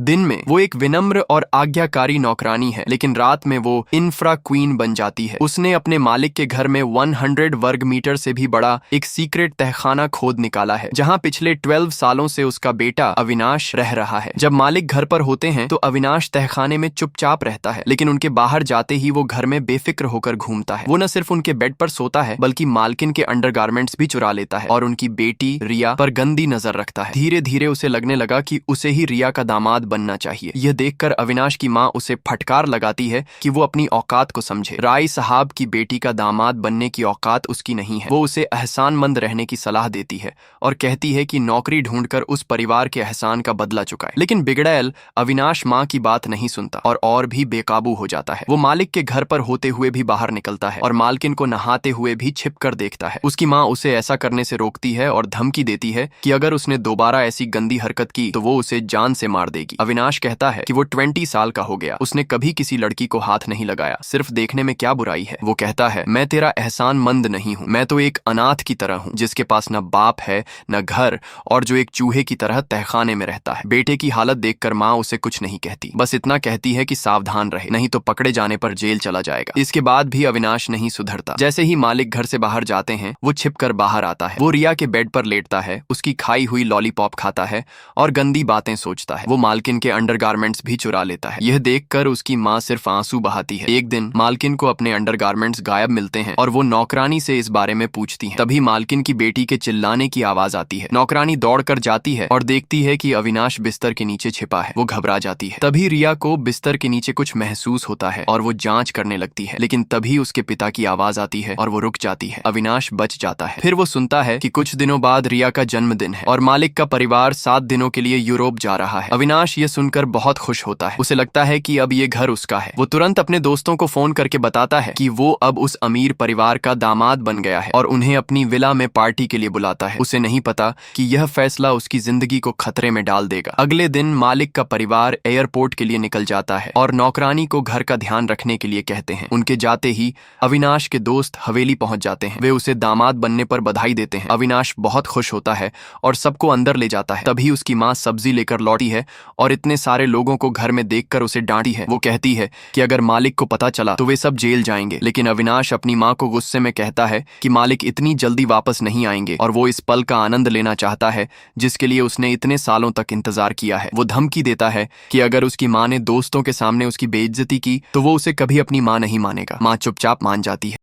दिन में वो एक विनम्र और आज्ञाकारी नौकरानी है, लेकिन रात में वो इंफ्रा क्वीन बन जाती है। उसने अपने मालिक के घर में 100 वर्ग मीटर से भी बड़ा एक सीक्रेट तहखाना खोद निकाला है, जहाँ पिछले 12 सालों से उसका बेटा अविनाश रह रहा है। जब मालिक घर पर होते हैं तो अविनाश तहखाने में चुपचाप रहता है, लेकिन उनके बाहर जाते ही वो घर में बेफिक्र होकर घूमता है। वो न सिर्फ उनके बेड पर सोता है, बल्कि मालकिन के अंडरगारमेंट्स भी चुरा लेता है और उनकी बेटी रिया पर गंदी नजर रखता है। धीरे धीरे उसे लगने लगा कि उसे ही रिया का दामाद बनना चाहिए। यह देखकर अविनाश की माँ उसे फटकार लगाती है कि वो अपनी औकात को समझे। राय साहब की बेटी का दामाद बनने की औकात उसकी नहीं है। वो उसे एहसानमंद रहने की सलाह देती है और कहती है कि नौकरी ढूंढकर उस परिवार के एहसान का बदला चुकाए। लेकिन बिगड़ैल अविनाश माँ की बात नहीं सुनता और भी बेकाबू हो जाता है। वो मालिक के घर पर होते हुए भी बाहर निकलता है और मालकिन को नहाते हुए भी छिपकर देखता है। उसकी माँ उसे ऐसा करने से रोकती है और धमकी देती है कि अगर उसने दोबारा ऐसी गंदी हरकत की तो वो उसे जान से मार देगी। अविनाश कहता है कि वो 20 साल का हो गया, उसने कभी किसी लड़की को हाथ नहीं लगाया, सिर्फ देखने में क्या बुराई है। वो कहता है, मैं तेरा एहसानमंद नहीं हूँ, मैं तो एक अनाथ की तरह हूँ, जिसके पास न बाप है न घर और जो एक चूहे की तरह तहखाने में रहता है। बेटे की हालत देखकर माँ उसे कुछ नहीं कहती, बस इतना कहती है कि सावधान रहे, नहीं तो पकड़े जाने पर जेल चला जाएगा। इसके बाद भी अविनाश नहीं सुधरता। जैसे ही मालिक घर से बाहर जाते हैं वो छिपकर बाहर आता है। वो रिया के बेड पर लेटता है, उसकी खाई हुई लॉलीपॉप खाता है और गंदी बातें सोचता है। वो मालकिन के अंडरगारमेंट्स भी चुरा लेता है। यह देखकर उसकी माँ सिर्फ आंसू बहाती है। एक दिन मालकिन को अपने अंडरगारमेंट्स गायब मिलते हैं और वो नौकरानी से इस बारे में पूछती है। तभी मालकिन की बेटी के चिल्लाने की आवाज आती है। नौकरानी दौड़कर जाती है और देखती है कि अविनाश बिस्तर के नीचे छिपा है। वो घबरा जाती है। तभी रिया को बिस्तर के नीचे कुछ महसूस होता है और वो जांच करने लगती है, लेकिन तभी उसके पिता की आवाज आती है और वो रुक जाती है। अविनाश बच जाता है। फिर वो सुनता है कि कुछ दिनों बाद रिया का जन्मदिन है और मालिक का परिवार 7 दिनों के लिए यूरोप जा रहा है। अविनाश ये सुनकर बहुत खुश होता है। उसे लगता है कि अब ये घर उसका है। वो तुरंत अपने दोस्तों को फोन करके बताता है कि वो अब उस अमीर परिवार का दामाद बन गया है और उन्हें अपनी विला में पार्टी के लिए बुलाता है। उसे नहीं पता कि यह फैसला उसकी जिंदगी को खतरे में डाल देगा। अगले दिन मालिक का परिवार एयरपोर्ट के लिए निकल जाता है और नौकरानी को घर का ध्यान रखने के लिए कहते हैं। उनके जाते ही अविनाश के दोस्त हवेली पहुंच जाते हैं। वे उसे दामाद बनने पर बधाई देते हैं। अविनाश बहुत खुश होता है और सबको अंदर ले जाता है। तभी उसकी माँ सब्जी लेकर लौटी है और इतने सारे लोगों को घर में देखकर उसे डांटी है। वो कहती है कि अगर मालिक को पता चला तो वे सब जेल जाएंगे। लेकिन अविनाश अपनी माँ को गुस्से में कहता है कि मालिक इतनी जल्दी वापस नहीं आएंगे और वो इस पल का आनंद लेना चाहता है जिसके लिए उसने इतने सालों तक इंतजार किया है। वो धमकी देता है कि अगर उसकी माँ ने दोस्तों के सामने उसकी बेइज्जती की तो वो उसे कभी अपनी माँ नहीं मानेगा। माँ चुपचाप मान जाती है।